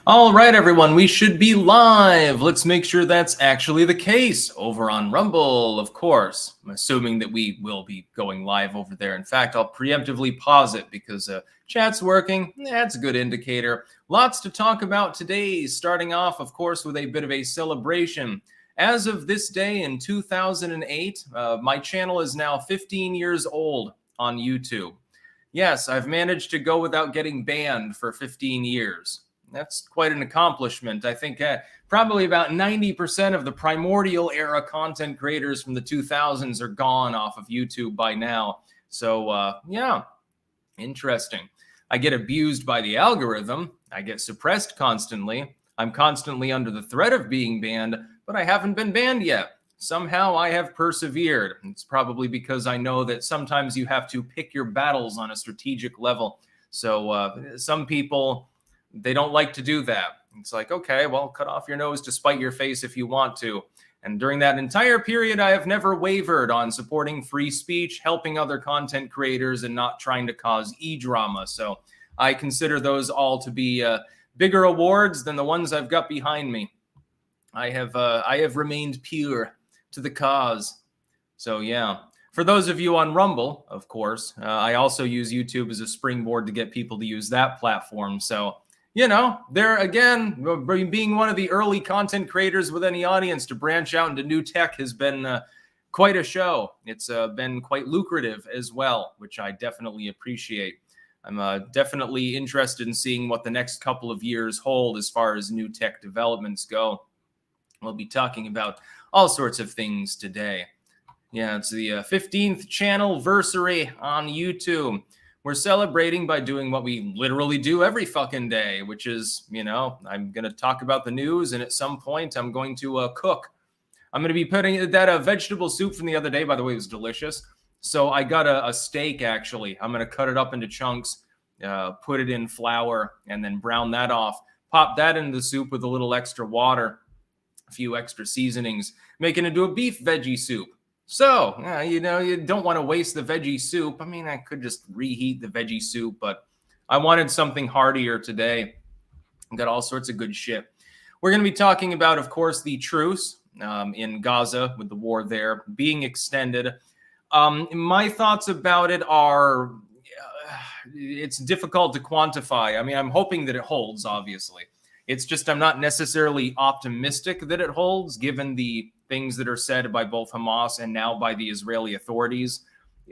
All right, everyone, we should be live. Let's make sure that's actually the case over on Rumble, of course. I'm assuming that we will be going live over there. In fact, I'll preemptively pause it because chat's working. That's a good indicator. Lots to talk about today, starting off, of course, with a bit of a celebration. As of this day in 2008, my channel is now 15 years old on YouTube. Yes, I've managed to go without getting banned for 15 years. That's quite an accomplishment. I think probably about 90% of the primordial era content creators from the 2000s are gone off of YouTube by now. So, yeah, interesting. I get abused by the algorithm. I get suppressed constantly. I'm constantly under the threat of being banned, but I haven't been banned yet. Somehow I have persevered. It's probably because I know that sometimes you have to pick your battles on a strategic level. So some people, they don't like to do that. It's like, okay, well, cut off your nose to spite your face if you want to. And during that entire period, I have never wavered on supporting free speech, helping other content creators, and not trying to cause e-drama. So I consider those all to be bigger awards than the ones I've got behind me. I have remained pure to the cause. So yeah. For those of you on Rumble, of course, I also use YouTube as a springboard to get people to use that platform. So, you know, there again, being one of the early content creators with any audience to branch out into new tech has been quite a show. It's been quite lucrative as well, which I definitely appreciate. I'm definitely interested in seeing what the next couple of years hold as far as new tech developments go. We'll be talking about all sorts of things today. Yeah, it's the 15th Channelversary on YouTube. We're celebrating by doing what we literally do every fucking day, which is, you know, I'm going to talk about the news, and at some point I'm going to cook. I'm going to be putting that vegetable soup from the other day, by the way, was delicious. So I got a steak, actually. I'm going to cut it up into chunks, put it in flour, and then brown that off. Pop that into the soup with a little extra water, a few extra seasonings, make it into a beef veggie soup. So, you know, you don't want to waste the veggie soup. I mean, I could just reheat the veggie soup, but I wanted something heartier today. Got all sorts of good shit. We're going to be talking about, of course, the truce in Gaza with the war there being extended. My thoughts about it are, it's difficult to quantify. I mean, I'm hoping that it holds, obviously. It's just I'm not necessarily optimistic that it holds, given the things that are said by both Hamas and now by the Israeli authorities.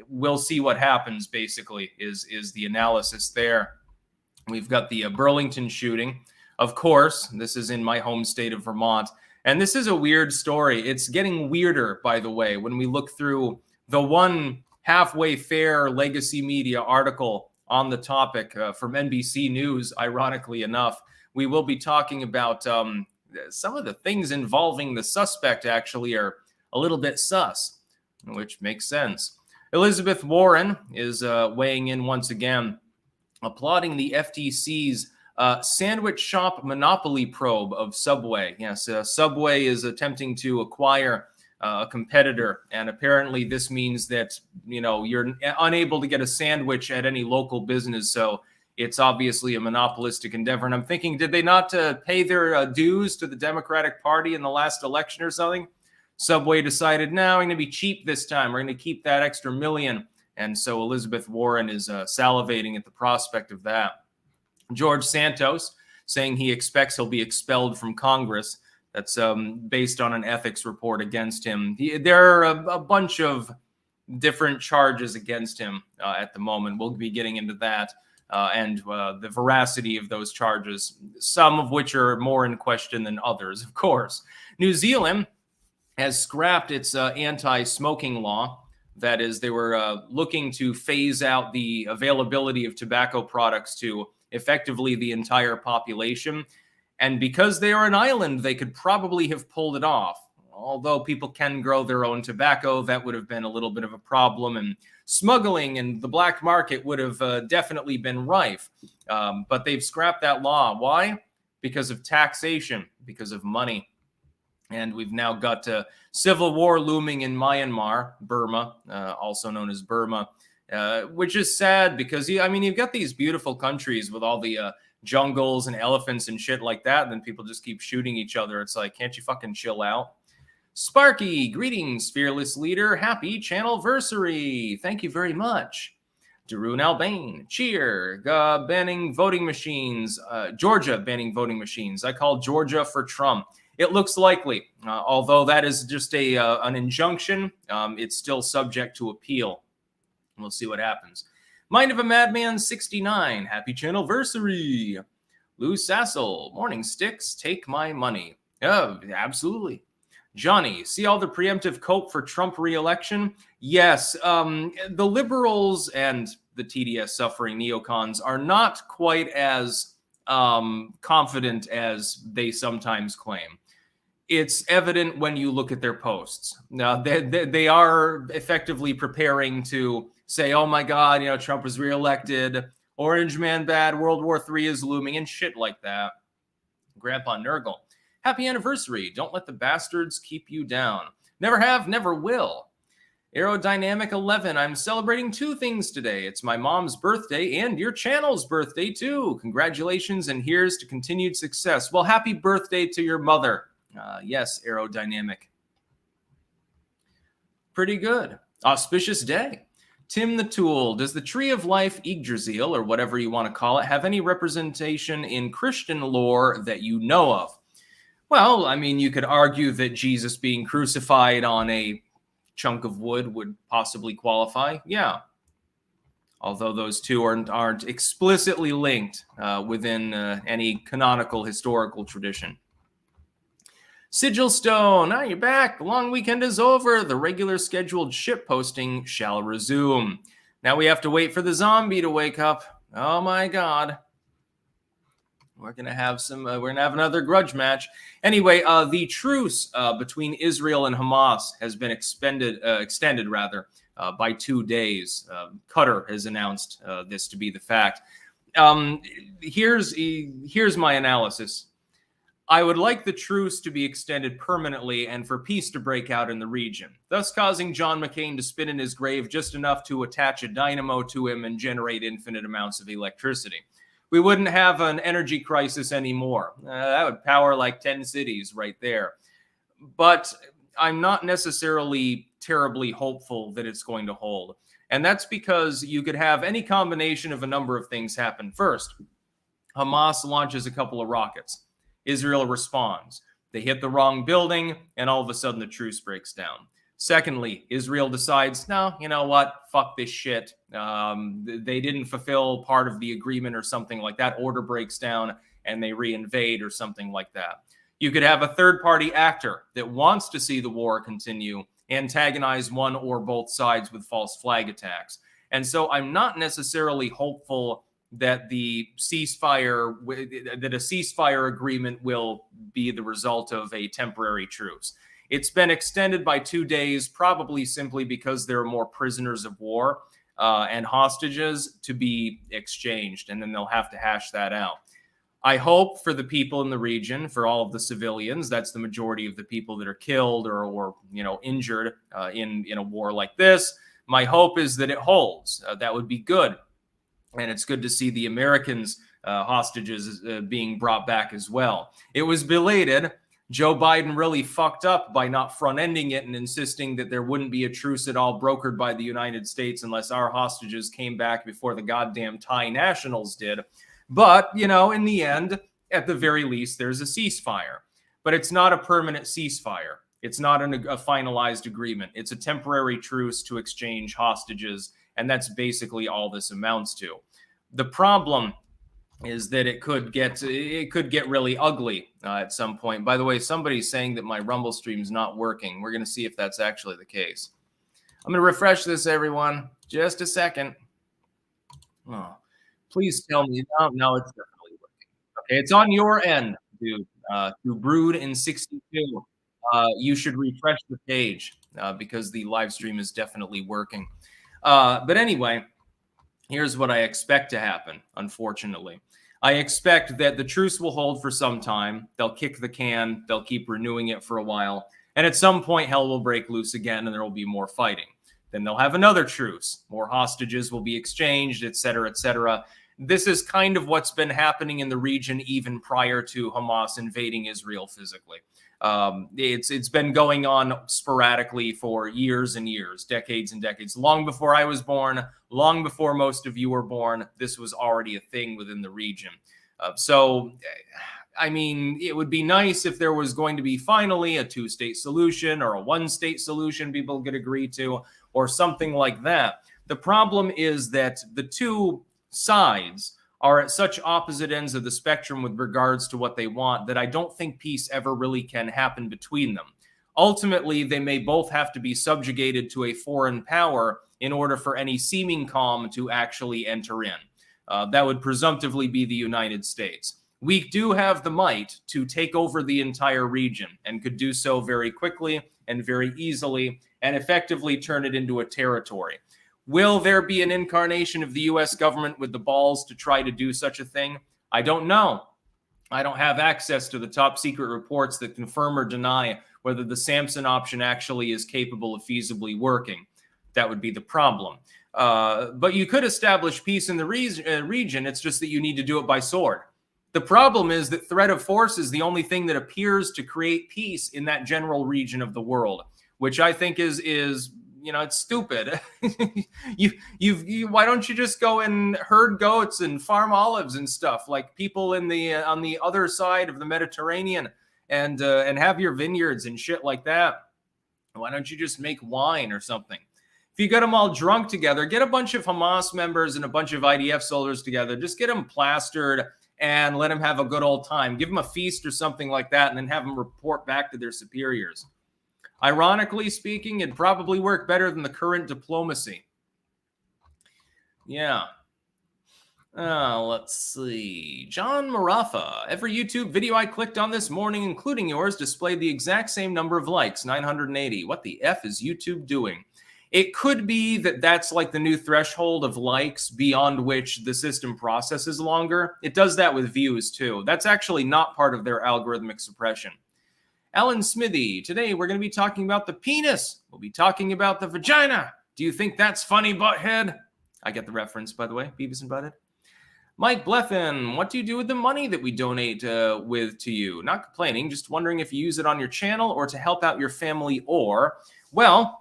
We'll see what happens, basically, is the analysis there. We've got the Burlington shooting. Of course, this is in my home state of Vermont. And this is a weird story. It's getting weirder, by the way, when we look through the one halfway fair legacy media article on the topic from NBC News, ironically enough. We will be talking about some of the things involving the suspect actually are a little bit sus, which makes sense. Elizabeth Warren is weighing in once again, applauding the FTC's sandwich shop monopoly probe of Subway. Yes, Subway is attempting to acquire a competitor, and apparently this means that, you know, you're unable to get a sandwich at any local business, so it's obviously a monopolistic endeavor. And I'm thinking, did they not pay their dues to the Democratic Party in the last election or something? Subway decided, no, we're going to be cheap this time. We're going to keep that extra million. And so Elizabeth Warren is salivating at the prospect of that. George Santos saying he expects he'll be expelled from Congress. That's based on an ethics report against him. There are a bunch of different charges against him at the moment. We'll be getting into that. And the veracity of those charges, some of which are more in question than others, of course. New Zealand has scrapped its anti-smoking law. That is, they were looking to phase out the availability of tobacco products to effectively the entire population. And because they are an island, they could probably have pulled it off. Although people can grow their own tobacco, that would have been a little bit of a problem. And smuggling and the black market would have definitely been rife. But they've scrapped that law. Why? Because of taxation, because of money. And we've now got civil war looming in Myanmar, Burma, also known as Burma. which is sad because, I mean, you've got these beautiful countries with all the jungles and elephants and shit like that, and then people just keep shooting each other. It's like, can't you fucking chill out? Sparky, greetings, fearless leader. Happy Channelversary. Thank you very much. Darun Albane, cheer. Banning voting machines. Georgia banning voting machines. I call Georgia for Trump. It looks likely, although that is just an injunction. It's still subject to appeal. We'll see what happens. Mind of a Madman 69. Happy Channelversary. Lou Sassel. Morning sticks. Take my money. Oh, absolutely. Johnny, see all the preemptive cope for Trump re-election? Yes. The liberals and the TDS suffering neocons are not quite as confident as they sometimes claim. It's evident when you look at their posts. Now, they are effectively preparing to say, oh my God, Trump was reelected, Orange Man bad, World War III is looming, and shit like that. Grandpa Nurgle, happy anniversary. Don't let the bastards keep you down. Never have, never will. Aerodynamic 11, I'm celebrating two things today. It's my mom's birthday and your channel's birthday too. Congratulations, and here's to continued success. Well, happy birthday to your mother. Yes, Aerodynamic. Pretty good. Auspicious day. Tim the Tool, does the Tree of Life, Yggdrasil, or whatever you want to call it, have any representation in Christian lore that you know of? Well, I mean, you could argue that Jesus being crucified on a chunk of wood would possibly qualify. Yeah. Although those two aren't explicitly linked within any canonical historical tradition. Sigil Stone, now you're back. The long weekend is over. The regular scheduled ship posting shall resume. Now we have to wait for the zombie to wake up. Oh my God. We're gonna have another grudge match. Anyway, the truce between Israel and Hamas has been extended by 2 days. Qatar has announced this to be the fact. Here's my analysis. I would like the truce to be extended permanently and for peace to break out in the region, thus causing John McCain to spin in his grave just enough to attach a dynamo to him and generate infinite amounts of electricity. We wouldn't have an energy crisis anymore. That would power like 10 cities right there. But I'm not necessarily terribly hopeful that it's going to hold. And that's because you could have any combination of a number of things happen. First, Hamas launches a couple of rockets. Israel responds. They hit the wrong building, and all of a sudden the truce breaks down. Secondly, Israel decides, no, you know what? Fuck this shit. They didn't fulfill part of the agreement or something like that. Order breaks down, and they reinvade or something like that. You could have a third-party actor that wants to see the war continue, antagonize one or both sides with false flag attacks. And so I'm not necessarily hopeful that a ceasefire agreement will be the result of a temporary truce. It's been extended by 2 days, probably simply because there are more prisoners of war and hostages to be exchanged, and then they'll have to hash that out. I hope for the people in the region, for all of the civilians, that's the majority of the people that are killed or injured in a war like this. My hope is that it holds. That would be good. And it's good to see the Americans hostages being brought back as well. It was belated. Joe Biden really fucked up by not front-ending it and insisting that there wouldn't be a truce at all brokered by the United States unless our hostages came back before the goddamn Thai nationals did. But, in the end, at the very least, there's a ceasefire. But it's not a permanent ceasefire. It's not a finalized agreement. It's a temporary truce to exchange hostages. And that's basically all this amounts to. The problem is that it could get really ugly at some point. By the way, somebody's saying that my Rumble stream's not working. We're going to see if that's actually the case. I'm going to refresh this, everyone. Just a second. Oh, please tell me. No, it's definitely working. Okay, it's on your end, dude. To Brood in 62. You should refresh the page because the live stream is definitely working. But anyway, here's what I expect to happen, unfortunately. I expect that the truce will hold for some time. They'll kick the can. They'll keep renewing it for a while. And at some point, hell will break loose again, and there will be more fighting. Then they'll have another truce. More hostages will be exchanged, etc., etc. This is kind of what's been happening in the region even prior to Hamas invading Israel physically. It's been going on sporadically for years and years, decades and decades. Long before I was born, long before most of you were born, this was already a thing within the region. I mean, it would be nice if there was going to be finally a two-state solution or a one-state solution people could agree to, or something like that. The problem is that the two sides are at such opposite ends of the spectrum with regards to what they want that I don't think peace ever really can happen between them. Ultimately, they may both have to be subjugated to a foreign power in order for any seeming calm to actually enter in. That would presumptively be the United States. We do have the might to take over the entire region and could do so very quickly and very easily and effectively turn it into a territory. Will there be an incarnation of the U.S. government with the balls to try to do such a thing? I don't know. I don't have access to the top secret reports that confirm or deny whether the Samson option actually is capable of feasibly working. That would be the problem. But you could establish peace in the region. It's just that you need to do it by sword. The problem is that threat of force is the only thing that appears to create peace in that general region of the world, which I think is it's stupid. Why don't you just go and herd goats and farm olives and stuff like people on the other side of the Mediterranean and have your vineyards and shit like that? Why don't you just make wine or something? If you get them all drunk together, get a bunch of Hamas members and a bunch of IDF soldiers together, just get them plastered and let them have a good old time. Give them a feast or something like that and then have them report back to their superiors. Ironically speaking, it'd probably work better than the current diplomacy. Yeah. Let's see. John Marafa. Every YouTube video I clicked on this morning, including yours, displayed the exact same number of likes, 980. What the F is YouTube doing? It could be that that's like the new threshold of likes beyond which the system processes longer. It does that with views too. That's actually not part of their algorithmic suppression. Alan Smithy, today we're going to be talking about the penis. We'll be talking about the vagina. Do you think that's funny, butthead? I get the reference, by the way, Beavis and Butthead. Mike Bleffin, what do you do with the money that we donate to you? Not complaining, just wondering if you use it on your channel or to help out your family or, well,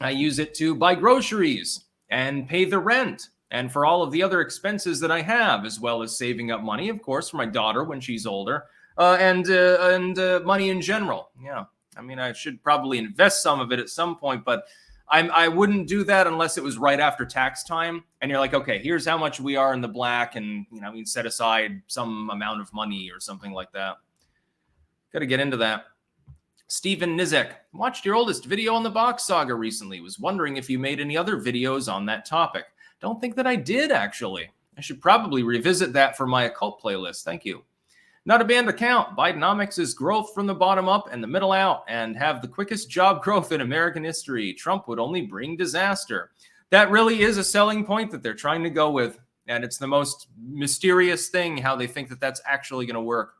I use it to buy groceries and pay the rent and for all of the other expenses that I have, as well as saving up money, of course, for my daughter when she's older. And money in general. Yeah, I mean, I should probably invest some of it at some point, but I wouldn't do that unless it was right after tax time. And you're like, okay, here's how much we are in the black, and we can set aside some amount of money or something like that. Got to get into that. Stephen Nizek, watched your oldest video on the box saga recently. Was wondering if you made any other videos on that topic. Don't think that I did, actually. I should probably revisit that for my occult playlist. Thank you. Not a banned account. Bidenomics is growth from the bottom up and the middle out and have the quickest job growth in American history. Trump would only bring disaster. That really is a selling point that they're trying to go with. And it's the most mysterious thing how they think that that's actually going to work.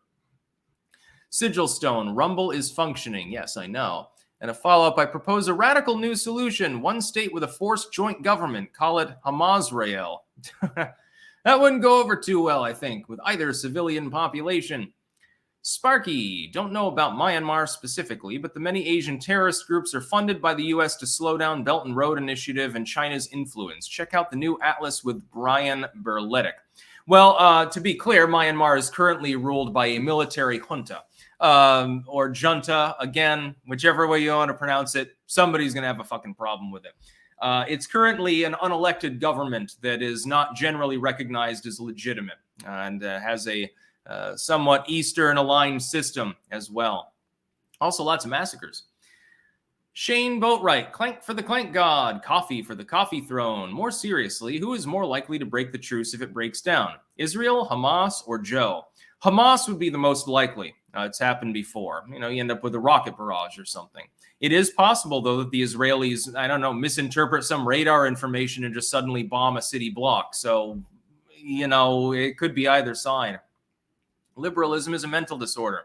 Sigilstone, Rumble is functioning. Yes, I know. And a follow-up, I propose a radical new solution. One state with a forced joint government. Call it Hamasrael. That wouldn't go over too well, I think, with either civilian population. Sparky, don't know about Myanmar specifically, but the many Asian terrorist groups are funded by the U.S. to slow down Belt and Road Initiative and China's influence. Check out the new atlas with Brian Berletic. Well, to be clear, Myanmar is currently ruled by a military junta, or junta, again, whichever way you want to pronounce it, somebody's going to have a fucking problem with it. It's currently an unelected government that is not generally recognized as legitimate and has a somewhat Eastern-aligned system as well. Also, lots of massacres. Shane Boatwright, clank for the clank god, coffee for the coffee throne. More seriously, who is more likely to break the truce if it breaks down? Israel, Hamas, or Joe? Hamas would be the most likely. It's happened before. You end up with a rocket barrage or something. It is possible, though, that the Israelis, I don't know, misinterpret some radar information and just suddenly bomb a city block. So, it could be either side. Liberalism is a mental disorder.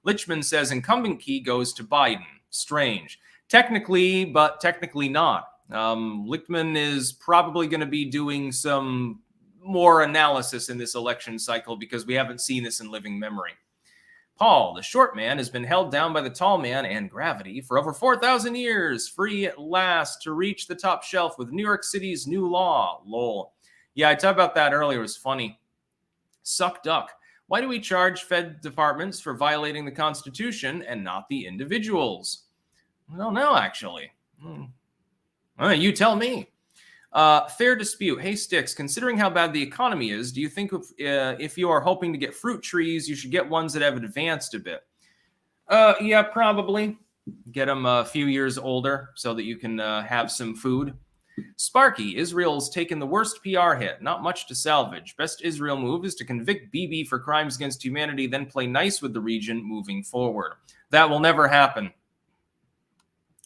Lichman says incumbent key goes to Biden. Strange. Technically, but technically not. Lichtman is probably going to be doing some more analysis in this election cycle because we haven't seen this in living memory. Paul, the short man, has been held down by the tall man and gravity for over 4,000 years, free at last to reach the top shelf with New York City's new law. Lol. Yeah, I talked about that earlier. It was funny. Suck duck. Why do we charge Fed departments for violating the Constitution and not the individuals? I don't know, actually. You tell me. Fair dispute. Hey, Sticks, considering how bad the economy is, do you think if you are hoping to get fruit trees, you should get ones that have advanced a bit? Yeah, probably. Get them a few years older so that you can have some food. Sparky, Israel's taken the worst PR hit. Not much to salvage. Best Israel move is to convict Bibi for crimes against humanity, then play nice with the region moving forward. That will never happen.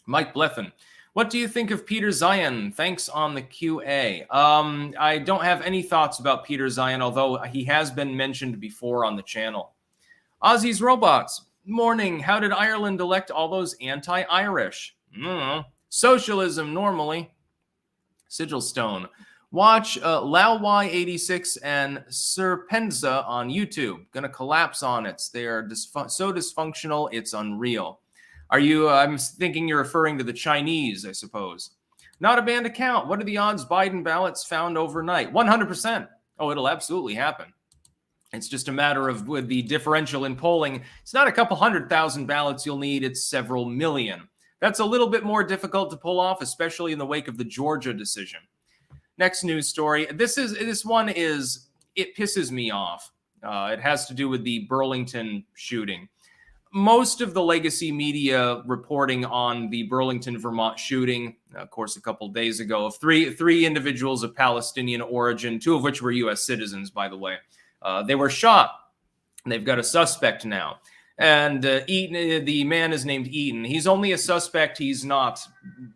Mike Bleffin. What do you think of Peter Zion? Thanks on the QA. I don't have any thoughts about Peter Zion, although he has been mentioned before on the channel. Ozzy's Robots. Morning. How did Ireland elect all those anti-Irish? Socialism, normally. Sigilstone. Watch LauY86 and Serpenza on YouTube. Gonna collapse on it. They are so dysfunctional, it's unreal. Are you, I'm thinking you're referring to the Chinese, I suppose. Not a banned account. What are the odds Biden ballots found overnight? 100%. Oh, it'll absolutely happen. It's just a matter of with the differential in polling. It's not a couple 100,000 ballots you'll need. It's several million. That's a little bit more difficult to pull off, especially in the wake of the Georgia decision. Next news story. This one is, it pisses me off. It has to do with the Burlington shooting. Most of the legacy media reporting on the Burlington, Vermont shooting, of course, a couple days ago, of three individuals of Palestinian origin, two of which were U.S. citizens, by the way. They were shot. They've got a suspect now. And Eaton, the man is named Eaton. He's only a suspect. He's not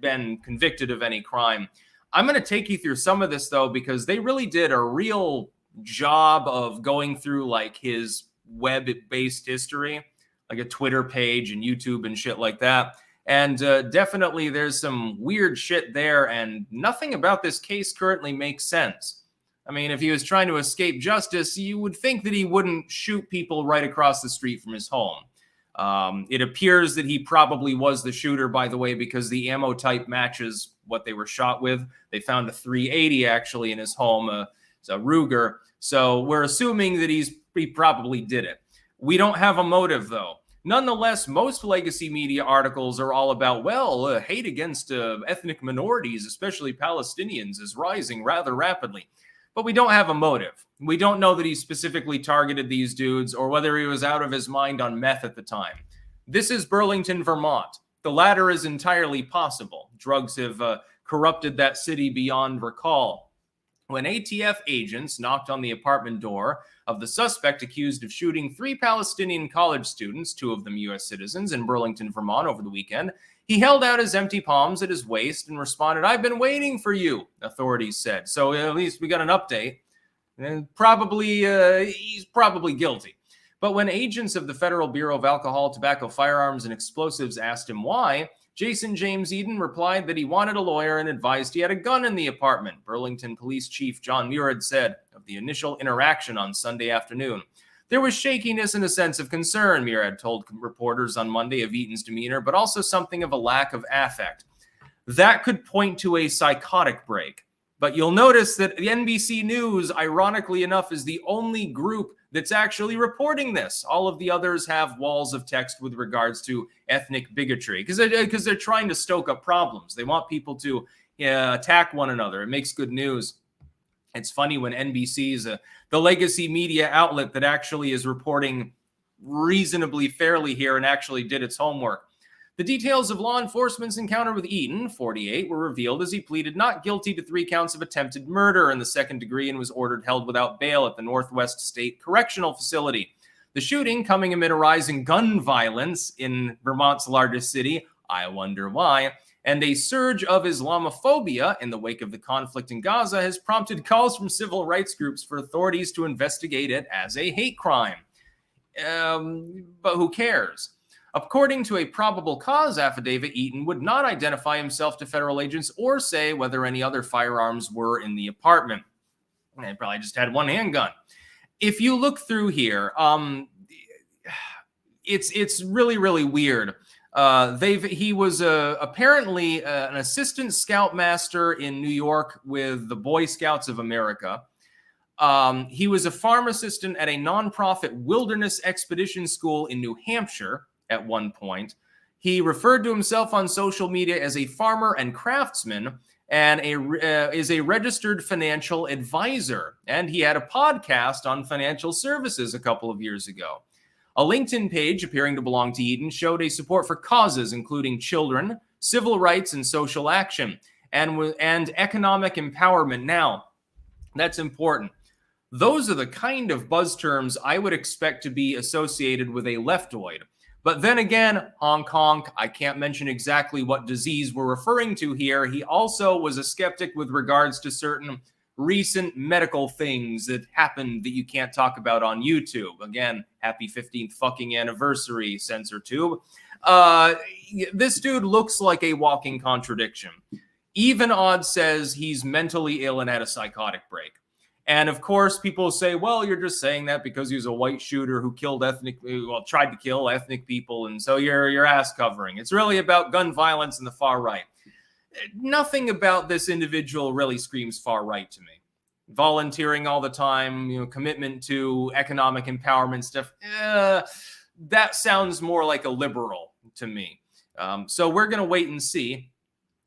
been convicted of any crime. I'm going to take you through some of this, though, because they really did a real job of going through like his web-based history, like a Twitter page and YouTube and shit like that. And definitely there's some weird shit there, and nothing about this case currently makes sense. I mean, if he was trying to escape justice, you would think that he wouldn't shoot people right across the street from his home. It appears that he probably was the shooter, by the way, because the ammo type matches what they were shot with. They found a .380 actually in his home, it's a Ruger. So we're assuming that he probably did it. We don't have a motive, though. Nonetheless, most legacy media articles are all about, well, hate against ethnic minorities, especially Palestinians, is rising rather rapidly. But we don't have a motive. We don't know that he specifically targeted these dudes or whether he was out of his mind on meth at the time. This is Burlington, Vermont. The latter is entirely possible. Drugs have corrupted that city beyond recall. When ATF agents knocked on the apartment door of the suspect accused of shooting 3 Palestinian college students, 2 of them U.S. citizens, in Burlington, Vermont over the weekend, he held out his empty palms at his waist and responded, "I've been waiting for you," authorities said. So at least we got an update. And he's probably guilty. But when agents of the Federal Bureau of Alcohol, Tobacco, Firearms, and Explosives asked him why, Jason James Eden replied that he wanted a lawyer and advised he had a gun in the apartment. Burlington Police Chief John Murad said of the initial interaction on Sunday afternoon. There was shakiness and a sense of concern, Murad told reporters on Monday of Eaton's demeanor, but also something of a lack of affect. That could point to a psychotic break. But you'll notice that the NBC News, ironically enough, is the only group that's actually reporting this. All of the others have walls of text with regards to ethnic bigotry because they're trying to stoke up problems. They want people to attack one another. It makes good news. It's funny when NBC is the legacy media outlet that actually is reporting reasonably fairly here and actually did its homework. The details of law enforcement's encounter with Eaton, 48, were revealed as he pleaded not guilty to 3 counts of attempted murder in the second degree and was ordered held without bail at the Northwest State Correctional Facility. The shooting coming amid a rise in gun violence in Vermont's largest city, I wonder why, and a surge of Islamophobia in the wake of the conflict in Gaza has prompted calls from civil rights groups for authorities to investigate it as a hate crime. But who cares? According to a probable cause affidavit, Eaton would not identify himself to federal agents or say whether any other firearms were in the apartment. They probably just had one handgun. If you look through here, it's really, really weird. He was apparently an assistant scoutmaster in New York with the Boy Scouts of America. He was a farm assistant at a nonprofit wilderness expedition school in New Hampshire at one point. He referred to himself on social media as a farmer and craftsman, and is a registered financial advisor. And he had a podcast on financial services a couple of years ago. A LinkedIn page appearing to belong to Eaton showed a support for causes including children, civil rights and social action, and economic empowerment. Now, that's important. Those are the kind of buzz terms I would expect to be associated with a leftoid. But then again, honk honk, I can't mention exactly what disease we're referring to here. He also was a skeptic with regards to certain recent medical things that happened that you can't talk about on YouTube. Again, happy 15th fucking anniversary, censor tube. This dude looks like a walking contradiction. Even Odd says he's mentally ill and had a psychotic break. And of course, people say, well, you're just saying that because he was a white shooter who tried to kill ethnic people. And so you're ass covering. It's really about gun violence and the far right. Nothing about this individual really screams far right to me. Volunteering all the time, commitment to economic empowerment stuff. That sounds more like a liberal to me. So we're going to wait and see.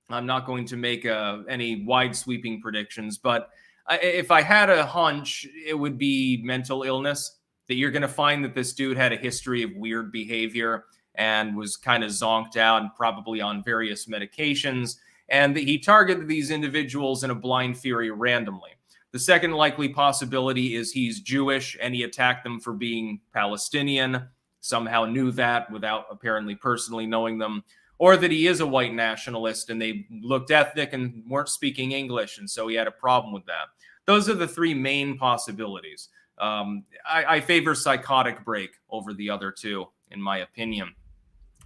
I'm not going to make any wide sweeping predictions, but if I had a hunch, it would be mental illness, that you're going to find that this dude had a history of weird behavior and was kind of zonked out and probably on various medications, and that he targeted these individuals in a blind fury randomly. The second likely possibility is he's Jewish and he attacked them for being Palestinian, somehow knew that without apparently personally knowing them, or that he is a white nationalist and they looked ethnic and weren't speaking English, and so he had a problem with that. Those are the three main possibilities. I favor psychotic break over the other two, in my opinion.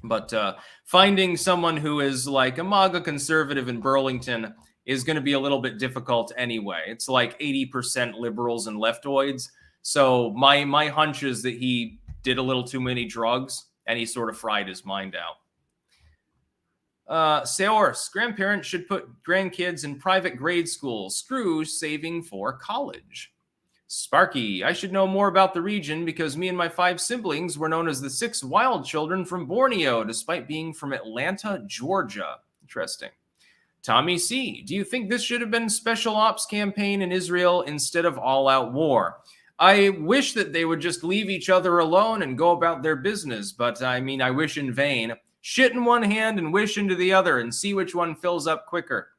But finding someone who is like a MAGA conservative in Burlington is going to be a little bit difficult anyway. It's like 80% liberals and leftoids. So my hunch is that he did a little too many drugs and he sort of fried his mind out. Seors, grandparents should put grandkids in private grade schools. Screw saving for college. Sparky, I should know more about the region because me and my 5 siblings were known as the 6 wild children from Borneo, despite being from Atlanta, Georgia. Interesting. Tommy C, do you think this should have been special ops campaign in Israel instead of all-out war? I wish that they would just leave each other alone and go about their business, but I mean, I wish in vain. Shit in one hand and wish into the other and see which one fills up quicker.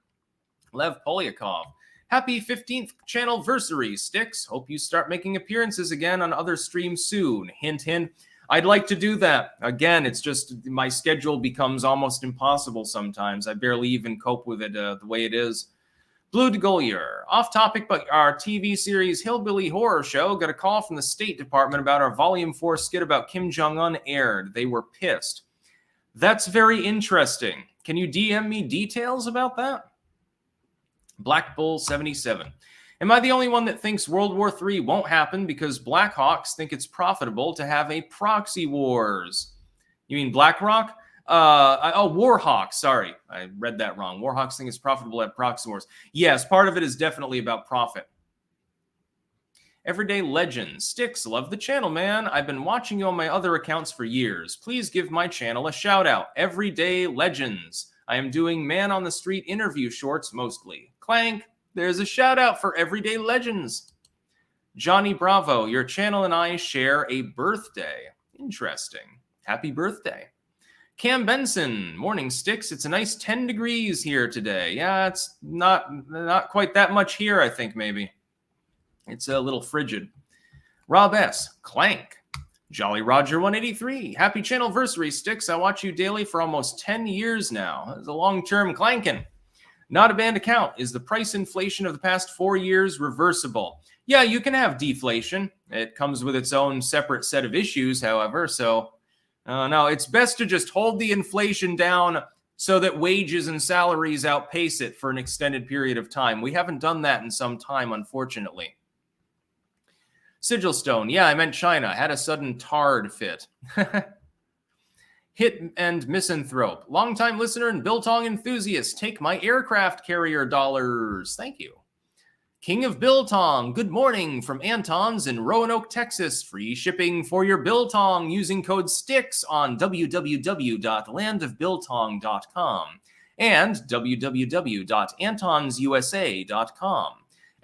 Lev Polyakov. Happy 15th Channelversary, Sticks. Hope you start making appearances again on other streams soon. Hint, hint. I'd like to do that. Again, it's just my schedule becomes almost impossible sometimes. I barely even cope with it the way it is. Blue DeGolier. Off topic, but our TV series Hillbilly Horror Show got a call from the State Department about our Volume 4 skit about Kim Jong-un aired. They were pissed. That's very interesting. Can you DM me details about that? Black Bull 77. Am I the only one that thinks World War III won't happen because Blackhawks think it's profitable to have a proxy wars? You mean BlackRock? Warhawks. Sorry, I read that wrong. Warhawks think it's profitable to have proxy wars. Yes, part of it is definitely about profit. Everyday Legends. Sticks, love the channel, man. I've been watching you on my other accounts for years. Please give my channel a shout out. Everyday Legends. I am doing man on the street interview shorts mostly. Clank. There's a shout out for Everyday Legends. Johnny Bravo. Your channel and I share a birthday. Interesting. Happy birthday. Cam Benson. Morning, Sticks. It's a nice 10 degrees here today. Yeah, it's not quite that much here, I think, maybe. It's a little frigid. Rob S. Clank. Jolly Roger 183. Happy Channelversary, Sticks. I watch you daily for almost 10 years now. It's a long-term clanking. Not a banned account. Is the price inflation of the past 4 years reversible? Yeah, you can have deflation. It comes with its own separate set of issues, however, so No, it's best to just hold the inflation down so that wages and salaries outpace it for an extended period of time. We haven't done that in some time, unfortunately. Sigilstone, yeah, I meant China. Had a sudden tard fit. Hit and misanthrope. Longtime listener and biltong enthusiast. Take my aircraft carrier dollars. Thank you. King of Biltong, good morning from Anton's in Roanoke, Texas. Free shipping for your biltong using code STICKS on www.landofbiltong.com and www.antonsusa.com.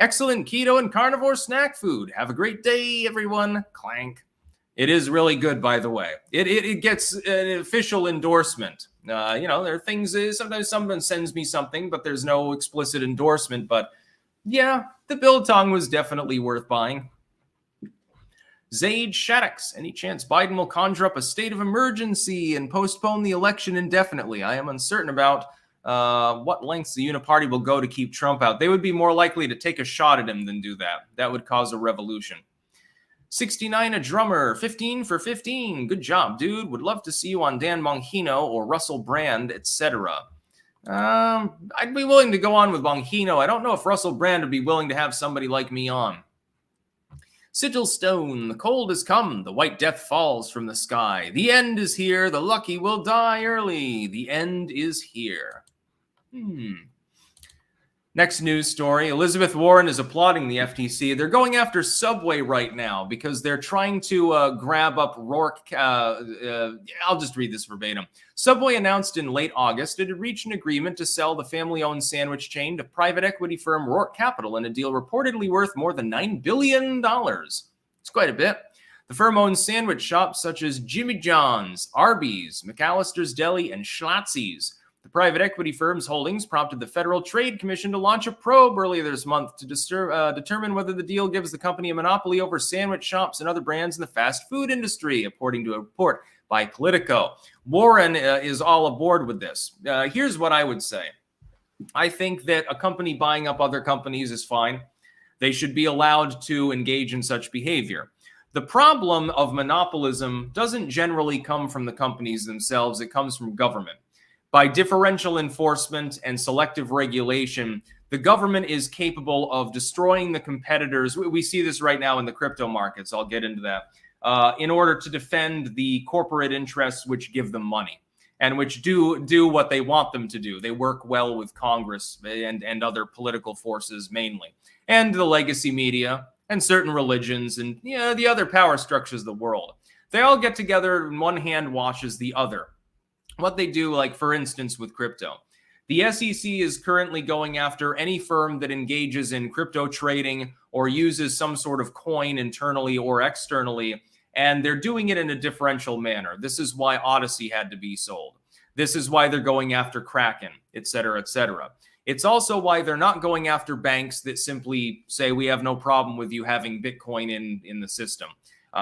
Excellent keto and carnivore snack food. Have a great day, everyone. Clank. It is really good, by the way. It gets an official endorsement. There are things, sometimes someone sends me something, but there's no explicit endorsement. But yeah, the biltong was definitely worth buying. Zaid Shaddix, any chance Biden will conjure up a state of emergency and postpone the election indefinitely? I am uncertain about what lengths the Uniparty will go to keep Trump out. They would be more likely to take a shot at him than do that. That would cause a revolution. 69 a drummer, 15 for 15. Good job, dude. Would love to see you on Dan Bongino or Russell Brand, etc. I'd be willing to go on with Bongino. I don't know if Russell Brand would be willing to have somebody like me on. Sigil Stone, the cold has come. The white death falls from the sky. The end is here. The lucky will die early. The end is here. Next news story. Elizabeth Warren is applauding the FTC. They're going after Subway right now because they're trying to grab up Rourke. I'll just read this verbatim. Subway announced in late August it had reached an agreement to sell the family-owned sandwich chain to private equity firm Rourke Capital in a deal reportedly worth more than $9 billion. It's quite a bit. The firm owns sandwich shops such as Jimmy John's, Arby's, McAllister's Deli, and Schlotzsy's. The private equity firm's holdings prompted the Federal Trade Commission to launch a probe earlier this month to determine whether the deal gives the company a monopoly over sandwich shops and other brands in the fast food industry, according to a report by Politico. Warren is all aboard with this. Here's what I would say. I think that a company buying up other companies is fine. They should be allowed to engage in such behavior. The problem of monopolism doesn't generally come from the companies themselves. It comes from government. By differential enforcement and selective regulation, the government is capable of destroying the competitors. We see this right now in the crypto markets. I'll get into that. In order to defend the corporate interests which give them money and which do what they want them to do. They work well with Congress and other political forces mainly, and the legacy media and certain religions and the other power structures of the world. They all get together and one hand washes the other. What they do, like for instance with crypto. The SEC is currently going after any firm that engages in crypto trading or uses some sort of coin internally or externally, and they're doing it in a differential manner. This is why Odyssey had to be sold. This is why they're going after Kraken, et cetera, et cetera. It's also why they're not going after banks that simply say, we have no problem with you having Bitcoin in the system.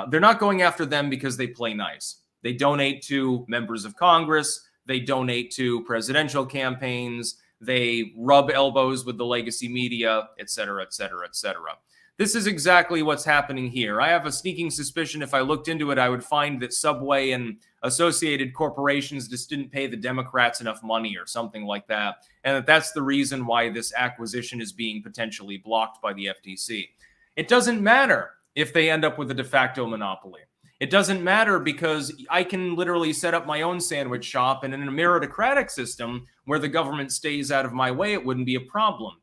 They're not going after them because they play nice. They donate to members of Congress. They donate to presidential campaigns. They rub elbows with the legacy media, et cetera, et cetera, et cetera. This is exactly what's happening here. I have a sneaking suspicion if I looked into it, I would find that Subway and associated corporations just didn't pay the Democrats enough money or something like that. And that's the reason why this acquisition is being potentially blocked by the FTC. It doesn't matter if they end up with a de facto monopoly. It doesn't matter because I can literally set up my own sandwich shop, and in a meritocratic system where the government stays out of my way, it wouldn't be a problem.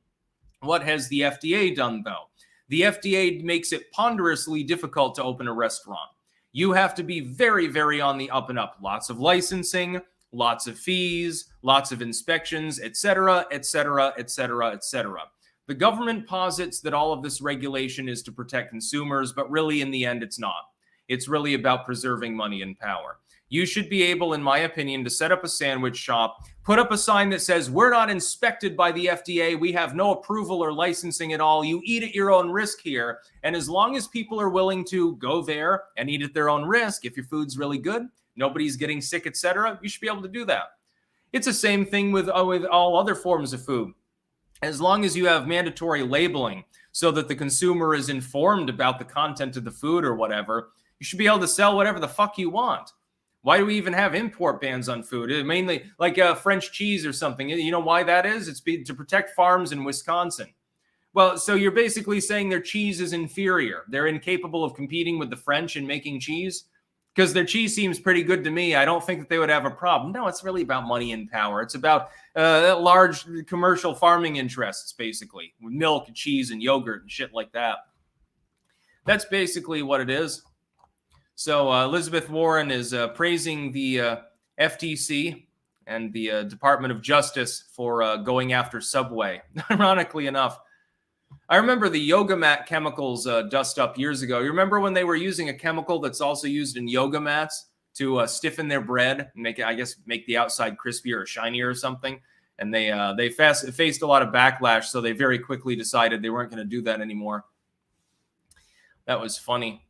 What has the FDA done, though? The FDA makes it ponderously difficult to open a restaurant. You have to be very, very on the up and up. Lots of licensing, lots of fees, lots of inspections, et cetera, et cetera, et cetera, et cetera. The government posits that all of this regulation is to protect consumers, but really in the end, it's not. It's really about preserving money and power. You should be able, in my opinion, to set up a sandwich shop, put up a sign that says, we're not inspected by the FDA. We have no approval or licensing at all. You eat at your own risk here. And as long as people are willing to go there and eat at their own risk, if your food's really good, nobody's getting sick, etc., you should be able to do that. It's the same thing with all other forms of food. As long as you have mandatory labeling so that the consumer is informed about the content of the food or whatever, you should be able to sell whatever the fuck you want. Why do we even have import bans on food? Mainly like French cheese or something. You know why that is? It's to protect farms in Wisconsin. Well, so you're basically saying their cheese is inferior. They're incapable of competing with the French in making cheese? Because their cheese seems pretty good to me. I don't think that they would have a problem. No, it's really about money and power. It's about large commercial farming interests, basically, with milk and cheese and yogurt and shit like that. That's basically what it is. So Elizabeth Warren is praising the FTC and the Department of Justice for going after Subway. Ironically enough, I remember the yoga mat chemicals dust up years ago. You remember when they were using a chemical that's also used in yoga mats to stiffen their bread and make it, I guess, make the outside crispier or shinier or something? And they faced a lot of backlash, so they very quickly decided they weren't going to do that anymore. That was funny.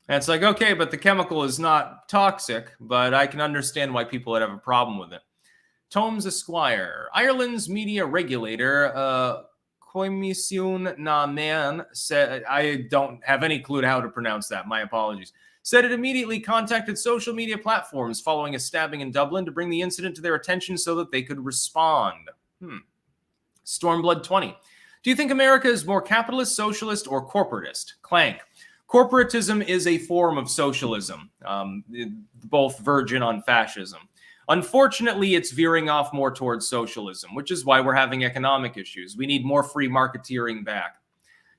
And it's like, okay, but the chemical is not toxic, but I can understand why people would have a problem with it. Tomes Esquire, Ireland's media regulator, Comisiún na Man, said, I don't have any clue how to pronounce that, my apologies, said it immediately contacted social media platforms following a stabbing in Dublin to bring the incident to their attention so that they could respond. Stormblood 20. Do you think America is more capitalist, socialist, or corporatist? Clank. Corporatism is a form of socialism, both verging on fascism. Unfortunately, it's veering off more towards socialism, which is why we're having economic issues. We need more free marketeering back.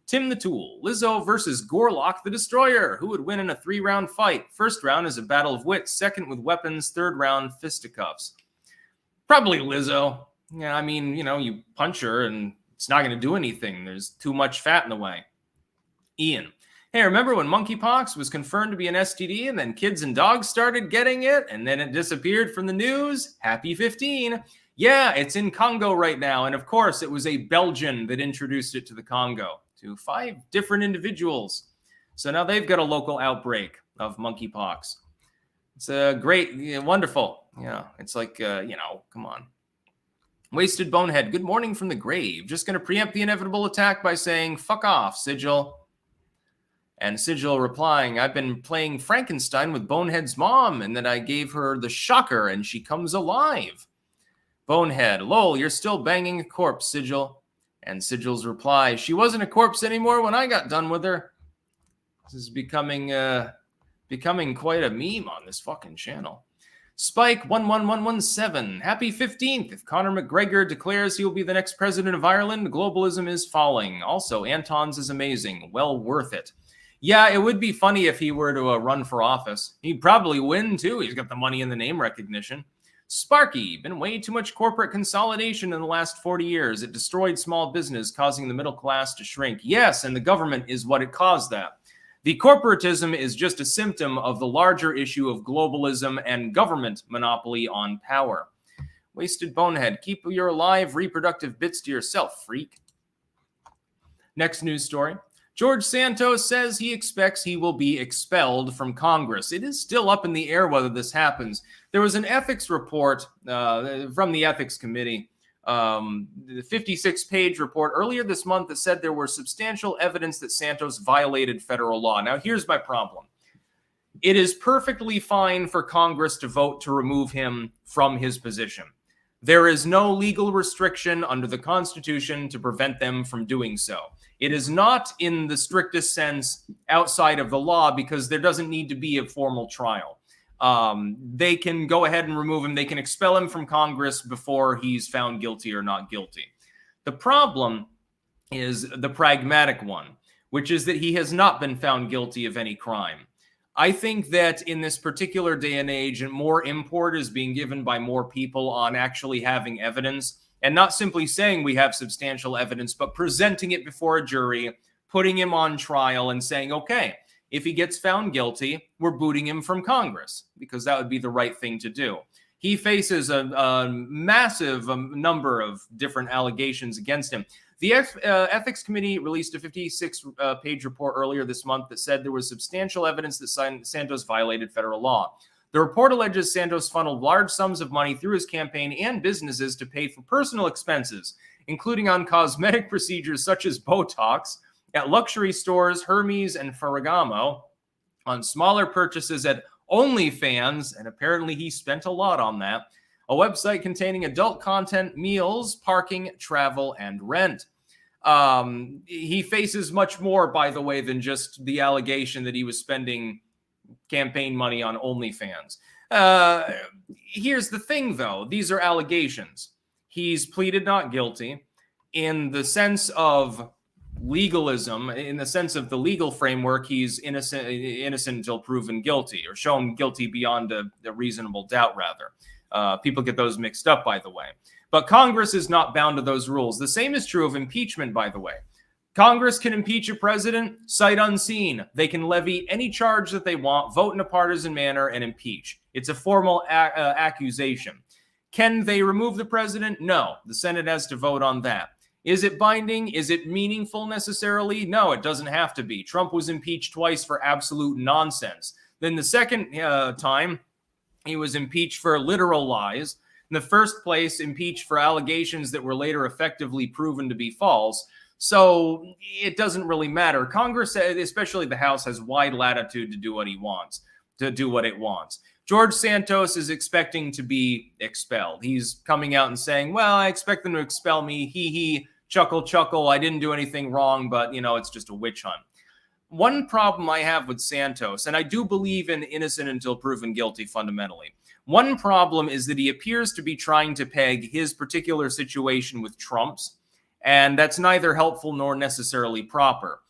Tim the Tool, Lizzo versus Gorlock the Destroyer. Who would win in a 3-round fight? First round is a battle of wits. Second with weapons. Third round, fisticuffs. Probably Lizzo. Yeah, I mean, you know, you punch her and it's not going to do anything. There's too much fat in the way. Ian. Hey, remember when monkeypox was confirmed to be an STD and then kids and dogs started getting it and then it disappeared from the news? Happy 15. Yeah, it's in Congo right now. And of course, it was a Belgian that introduced it to the Congo, to 5 different individuals. So now they've got a local outbreak of monkeypox. It's a great, wonderful. Yeah, it's like, come on. Wasted Bonehead, good morning from the grave. Just going to preempt the inevitable attack by saying, fuck off, Sigil. And Sigil replying, I've been playing Frankenstein with Bonehead's mom, and then I gave her the shocker, and she comes alive. Bonehead, lol, you're still banging a corpse, Sigil. And Sigil's reply, she wasn't a corpse anymore when I got done with her. This is becoming quite a meme on this fucking channel. Spike 11117, happy 15th. If Conor McGregor declares he will be the next president of Ireland, globalism is falling. Also, Anton's is amazing. Well worth it. Yeah, it would be funny if he were to run for office. He'd probably win, too. He's got the money and the name recognition. Sparky, been way too much corporate consolidation in the last 40 years. It destroyed small business, causing the middle class to shrink. Yes, and the government is what it caused that. The corporatism is just a symptom of the larger issue of globalism and government monopoly on power. Wasted Bonehead, keep your alive reproductive bits to yourself, freak. Next news story. George Santos says he expects he will be expelled from Congress. It is still up in the air whether this happens. There was an ethics report from the Ethics Committee, the 56-page report earlier this month that said there were substantial evidence that Santos violated federal law. Now, here's my problem. It is perfectly fine for Congress to vote to remove him from his position. There is no legal restriction under the Constitution to prevent them from doing so. It is not in the strictest sense outside of the law because there doesn't need to be a formal trial. They can go ahead and remove him. They can expel him from Congress before he's found guilty or not guilty. The problem is the pragmatic one, which is that he has not been found guilty of any crime. I think that in this particular day and age, more import is being given by more people on actually having evidence and not simply saying we have substantial evidence, but presenting it before a jury, putting him on trial and saying, okay, if he gets found guilty, we're booting him from Congress because that would be the right thing to do. He faces a massive number of different allegations against him. The Ethics Committee released a 56-page report earlier this month that said there was substantial evidence that Santos violated federal law. The report alleges Santos funneled large sums of money through his campaign and businesses to pay for personal expenses, including on cosmetic procedures such as Botox, at luxury stores Hermes and Ferragamo, on smaller purchases at OnlyFans, and apparently he spent a lot on that, a website containing adult content, meals, parking, travel, and rent. He faces much more, by the way, than just the allegation that he was spending campaign money on OnlyFans. Here's the thing, though. These are allegations. He's pleaded not guilty. In the sense of legalism, in the sense of the legal framework, he's innocent until proven guilty, or shown guilty beyond a reasonable doubt, rather. People get those mixed up, by the way. But Congress is not bound to those rules. The same is true of impeachment, by the way. Congress can impeach a president sight unseen. They can levy any charge that they want, vote in a partisan manner, and impeach. It's a formal accusation. Can they remove the president? No. The Senate has to vote on that. Is it binding? Is it meaningful necessarily? No, it doesn't have to be. Trump was impeached twice for absolute nonsense. Then the second time, he was impeached for literal lies. In the first place, impeached for allegations that were later effectively proven to be false. So it doesn't really matter. Congress, especially the House, has wide latitude to do what he wants, to do what it wants. George Santos is expecting to be expelled. He's coming out and saying, well, I expect them to expel me. He, chuckle, chuckle. I didn't do anything wrong, but, it's just a witch hunt. One problem I have with Santos, and I do believe in innocent until proven guilty fundamentally. One problem is that he appears to be trying to peg his particular situation with Trump's, and that's neither helpful nor necessarily proper.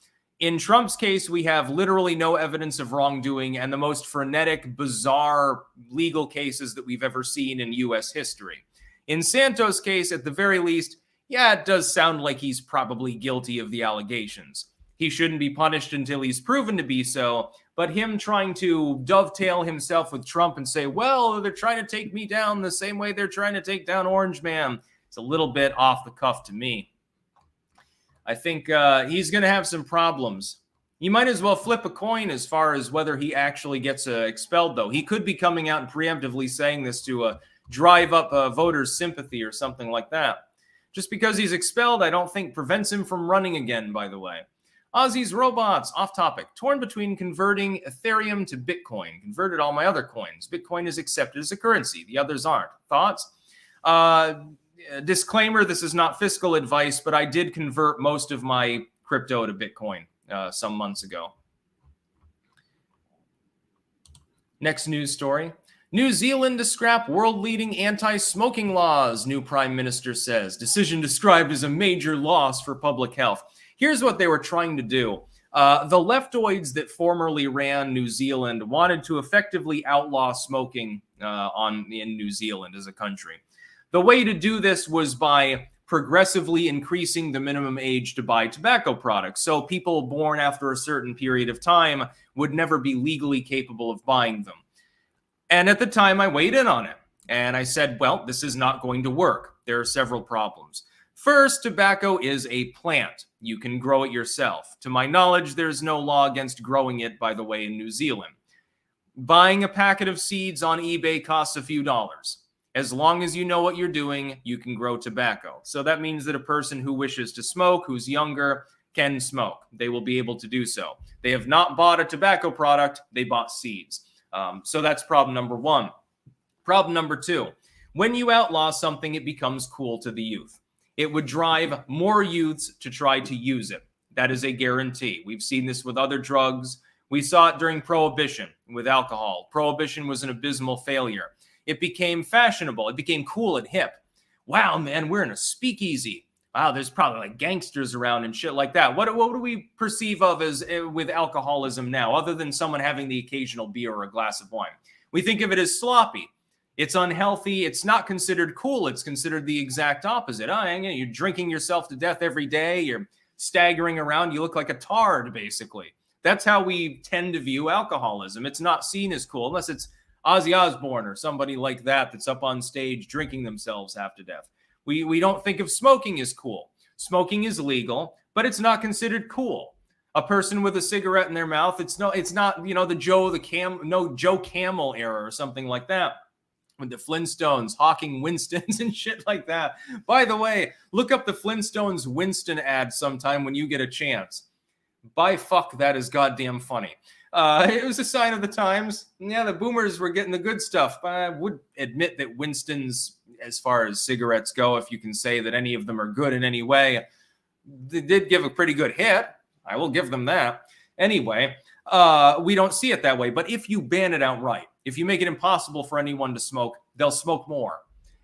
In Trump's case, we have literally no evidence of wrongdoing and the most frenetic, bizarre legal cases that we've ever seen in U.S. history. In Santos' case, at the very least, yeah, it does sound like he's probably guilty of the allegations. He shouldn't be punished until he's proven to be so, but him trying to dovetail himself with Trump and say, well, they're trying to take me down the same way they're trying to take down Orange Man, it's a little bit off the cuff to me. I think he's going to have some problems. You might as well flip a coin as far as whether he actually gets expelled, though. He could be coming out and preemptively saying this to drive up voters' sympathy or something like that. Just because he's expelled, I don't think prevents him from running again, by the way. Ozzy's Robots, off topic. Torn between converting Ethereum to Bitcoin. Converted all my other coins. Bitcoin is accepted as a currency. The others aren't. Thoughts? Disclaimer, this is not fiscal advice, but I did convert most of my crypto to Bitcoin some months ago. Next news story. New Zealand to scrap world-leading anti-smoking laws, new prime minister says. Decision described as a major loss for public health. Here's what they were trying to do. The leftoids that formerly ran New Zealand wanted to effectively outlaw smoking in New Zealand as a country. The way to do this was by progressively increasing the minimum age to buy tobacco products. So people born after a certain period of time would never be legally capable of buying them. And at the time, I weighed in on it. And I said, well, this is not going to work. There are several problems. First, tobacco is a plant. You can grow it yourself. To my knowledge, there's no law against growing it, by the way, in New Zealand. Buying a packet of seeds on eBay costs a few dollars. As long as you know what you're doing, you can grow tobacco. So that means that a person who wishes to smoke, who's younger, can smoke. They will be able to do so. They have not bought a tobacco product, they bought seeds. So that's problem number one. Problem number two, when you outlaw something, it becomes cool to the youth. It would drive more youths to try to use it. That is a guarantee. We've seen this with other drugs. We saw it during Prohibition with alcohol. Prohibition was an abysmal failure. It became fashionable. It became cool and hip. Wow, man, we're in a speakeasy. Wow, there's probably like gangsters around and shit like that. What do we perceive of as with alcoholism now, other than someone having the occasional beer or a glass of wine? We think of it as sloppy. It's unhealthy. It's not considered cool. It's considered the exact opposite. You're drinking yourself to death every day. You're staggering around. You look like a tard, basically. That's how we tend to view alcoholism. It's not seen as cool unless it's Ozzy Osbourne or somebody like that that's up on stage drinking themselves half to death. We don't think of smoking as cool. Smoking is legal, but it's not considered cool. A person with a cigarette in their mouth, it's not the Joe Camel era or something like that. With the Flintstones hawking Winstons and shit like that. By the way, look up the Flintstones Winston ad sometime when you get a chance. By fuck, that is goddamn funny. It was a sign of the times. Yeah, the boomers were getting the good stuff. But I would admit that Winston's, as far as cigarettes go, if you can say that any of them are good in any way, they did give a pretty good hit. I will give them that. Anyway, we don't see it that way. But if you ban it outright, if you make it impossible for anyone to smoke, they'll smoke more.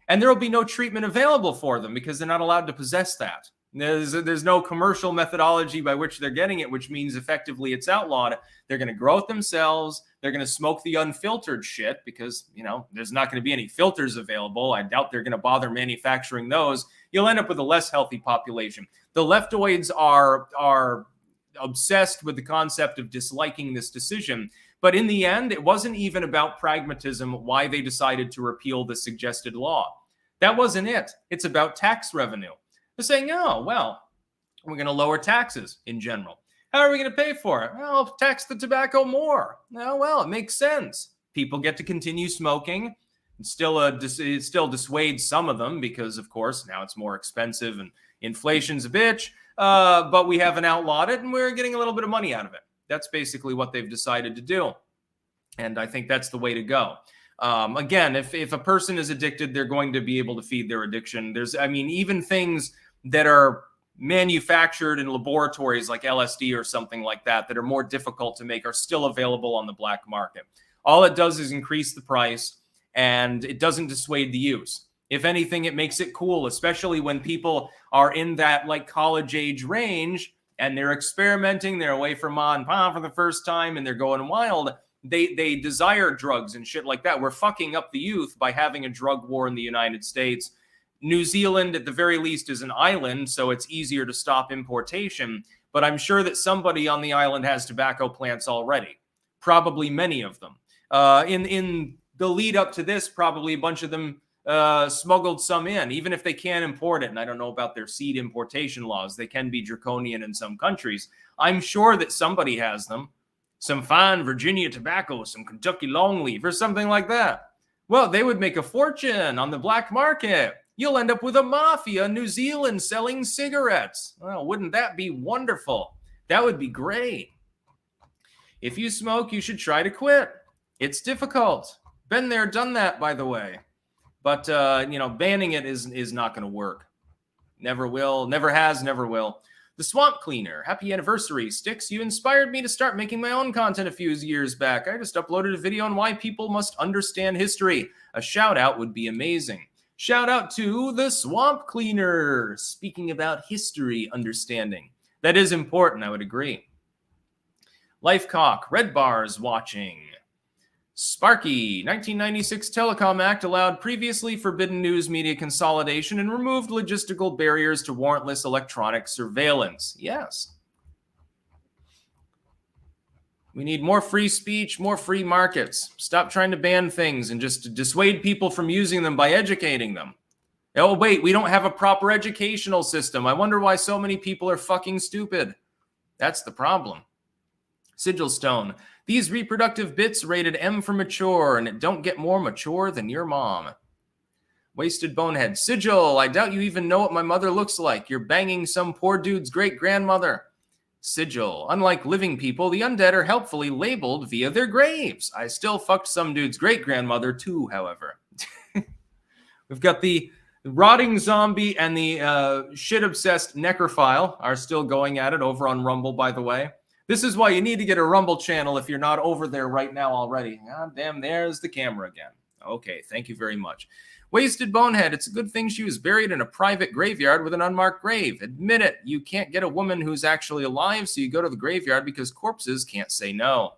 And there will be no treatment available for them because they're not allowed to possess that. There's no commercial methodology by which they're getting it, which means effectively it's outlawed. They're going to grow it themselves. They're going to smoke the unfiltered shit because, there's not going to be any filters available. I doubt they're going to bother manufacturing those. You'll end up with a less healthy population. The leftoids are obsessed with the concept of disliking this decision. But in the end, it wasn't even about pragmatism why they decided to repeal the suggested law. That wasn't it. It's about tax revenue. They're saying, oh, well, we're going to lower taxes in general. How are we going to pay for it? Well, tax the tobacco more. Oh, well, it makes sense. People get to continue smoking. It still dissuades some of them because, of course, now it's more expensive and inflation's a bitch. But we haven't outlawed it and we're getting a little bit of money out of it. That's basically what they've decided to do. And I think that's the way to go. Again, if a person is addicted, they're going to be able to feed their addiction. Even things that are manufactured in laboratories like LSD or something like that are more difficult to make are still available on the black market. All it does is increase the price and it doesn't dissuade the use. If anything, it makes it cool, especially when people are in that college age range and they're experimenting, they're away from mom and pop for the first time and they're going wild. They desire drugs and shit like that. We're fucking up the youth by having a drug war in the United States. New Zealand, at the very least, is an island, so it's easier to stop importation. But I'm sure that somebody on the island has tobacco plants already, probably many of them. In the lead up to this, probably a bunch of them smuggled some in, even if they can't import it. And I don't know about their seed importation laws. They can be draconian in some countries. I'm sure that somebody has them. Some fine Virginia tobacco, some Kentucky longleaf or something like that. Well, they would make a fortune on the black market. You'll end up with a mafia in New Zealand selling cigarettes. Well, wouldn't that be wonderful? That would be great. If you smoke, you should try to quit. It's difficult. Been there, done that, by the way. But, banning it is not going to work. Never will, never has, never will. The Swamp Cleaner, happy anniversary. Sticks, you inspired me to start making my own content a few years back. I just uploaded a video on why people must understand history. A shout out would be amazing. Shout out to the Swamp Cleaner. Speaking about history understanding. That is important, I would agree. Lifecock, Red Bars watching. Sparky, 1996 Telecom Act allowed previously forbidden news media consolidation and removed logistical barriers to warrantless electronic surveillance. Yes. We need more free speech, more free markets. Stop trying to ban things and just dissuade people from using them by educating them. Oh, wait, we don't have a proper educational system. I wonder why so many people are fucking stupid. That's the problem. Sigil Stone. These reproductive bits rated M for mature, and it don't get more mature than your mom. Wasted Bonehead. Sigil, I doubt you even know what my mother looks like. You're banging some poor dude's great-grandmother. Sigil. Unlike living people, the undead are helpfully labeled via their graves. I still fucked some dude's great-grandmother too, however. We've got the rotting zombie and the shit-obsessed necrophile are still going at it over on Rumble, by the way. This is why you need to get a Rumble channel if you're not over there right now already. God damn, there's the camera again. Okay, thank you very much. Wasted Bonehead, it's a good thing she was buried in a private graveyard with an unmarked grave. Admit it, you can't get a woman who's actually alive, so you go to the graveyard because corpses can't say no.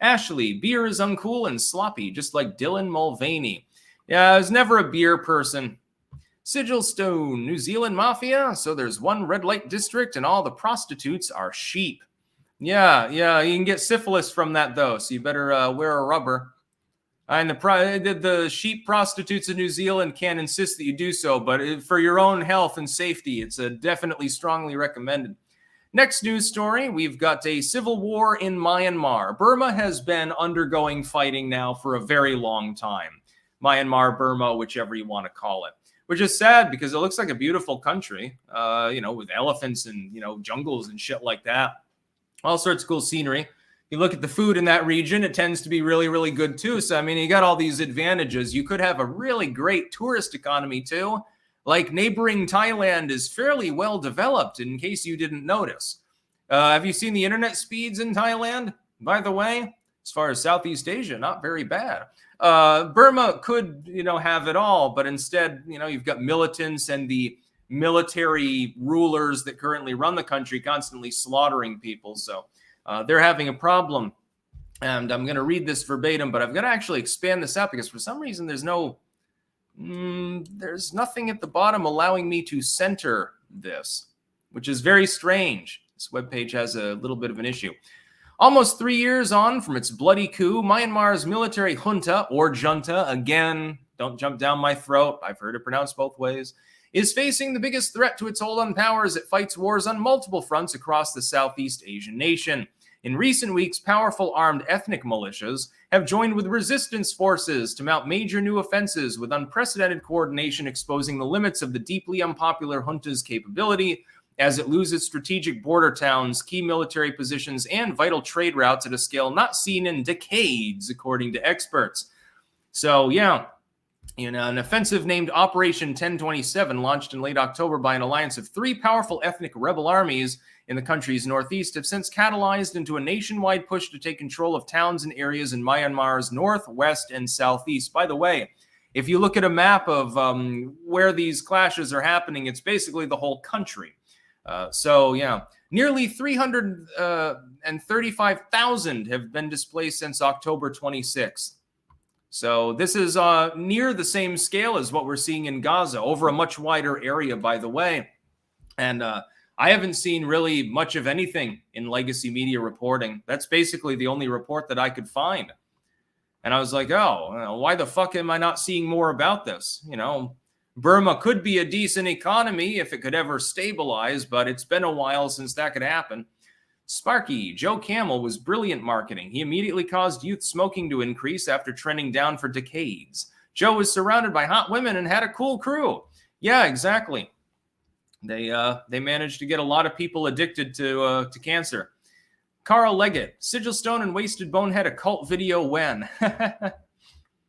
Ashley, beer is uncool and sloppy, just like Dylan Mulvaney. Yeah, I was never a beer person. Sigil Stone, New Zealand Mafia, so there's one red light district and all the prostitutes are sheep. Yeah, you can get syphilis from that though, so you better wear a rubber. And the sheep prostitutes in New Zealand can't insist that you do so, but for your own health and safety, it's definitely strongly recommended. Next news story, we've got a civil war in Myanmar. Burma has been undergoing fighting now for a very long time. Myanmar, Burma, whichever you want to call it. Which is sad because it looks like a beautiful country, with elephants and, jungles and shit like that. All sorts of cool scenery. you look at the food in that region, it tends to be really, really good too. So, I mean, you got all these advantages. You could have a really great tourist economy too. Like neighboring Thailand is fairly well developed, in case you didn't notice. Have you seen the internet speeds in Thailand? By the way, as far as Southeast Asia, not very bad. Burma could, have it all, but instead, you've got militants and the military rulers that currently run the country constantly slaughtering people. So they're having a problem. And I'm going to read this verbatim, but I've got to actually expand this out because for some reason there's nothing at the bottom allowing me to center this, which is very strange. This webpage has a little bit of an issue. Almost 3 years on from its bloody coup, Myanmar's military junta, again, don't jump down my throat, I've heard it pronounced both ways, is facing the biggest threat to its hold on power as it fights wars on multiple fronts across the Southeast Asian nation. In recent weeks, powerful armed ethnic militias have joined with resistance forces to mount major new offenses with unprecedented coordination exposing the limits of the deeply unpopular junta's capability as it loses strategic border towns, key military positions, and vital trade routes at a scale not seen in decades, according to experts. So, yeah, an offensive named Operation 1027, launched in late October by an alliance of 3 powerful ethnic rebel armies in the country's northeast, have since catalyzed into a nationwide push to take control of towns and areas in Myanmar's north, west, and southeast. By the way, if you look at a map of where these clashes are happening, it's basically the whole country. Nearly 335,000 have been displaced since October 26th. So this is near the same scale as what we're seeing in Gaza, over a much wider area, by the way. And I haven't seen really much of anything in legacy media reporting. That's basically the only report that I could find. And I was like, why the fuck am I not seeing more about this? Burma could be a decent economy if it could ever stabilize, but it's been a while since that could happen. Sparky, Joe Camel was brilliant marketing. He immediately caused youth smoking to increase after trending down for decades. Joe was surrounded by hot women and had a cool crew. Yeah, exactly. They managed to get a lot of people addicted to cancer. Carl Leggett, Sigil Stone and Wasted Bonehead, a cult video when?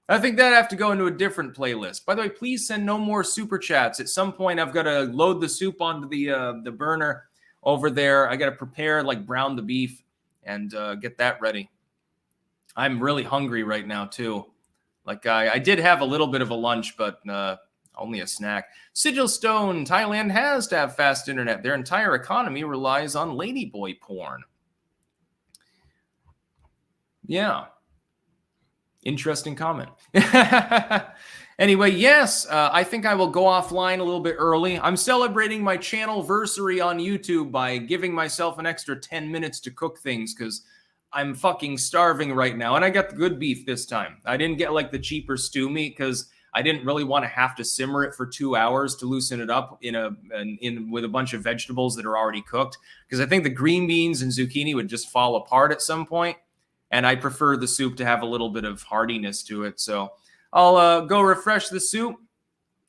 I think that'd have to go into a different playlist. By the way, please send no more super chats. At some point, I've got to load the soup onto the burner over there. I got to prepare, brown the beef and get that ready. I'm really hungry right now, too. I did have a little bit of a lunch, but only a snack. Sigil Stone, Thailand has to have fast internet. Their entire economy relies on ladyboy porn. Yeah. Interesting comment. Anyway, yes, I think I will go offline a little bit early. I'm celebrating my Channelversary on YouTube by giving myself an extra 10 minutes to cook things because I'm fucking starving right now. And I got the good beef this time. I didn't get the cheaper stew meat because I didn't really want to have to simmer it for 2 hours to loosen it up with a bunch of vegetables that are already cooked. Because I think the green beans and zucchini would just fall apart at some point. And I prefer the soup to have a little bit of hardiness to it. So I'll go refresh the soup,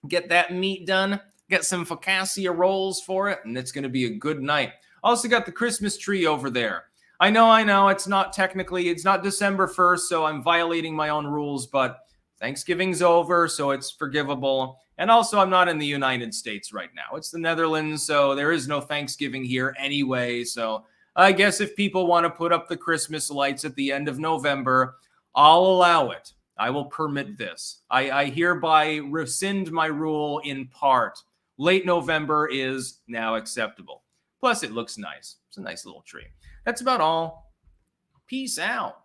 get that meat done, get some focaccia rolls for it, and it's going to be a good night. Also got the Christmas tree over there. I know, it's not December 1st, so I'm violating my own rules, but Thanksgiving's over, so it's forgivable. And also, I'm not in the United States right now. It's the Netherlands, so there is no Thanksgiving here anyway, so I guess if people want to put up the Christmas lights at the end of November, I'll allow it. I will permit this. I hereby rescind my rule in part. Late November is now acceptable. Plus, it looks nice. It's a nice little tree. That's about all. Peace out.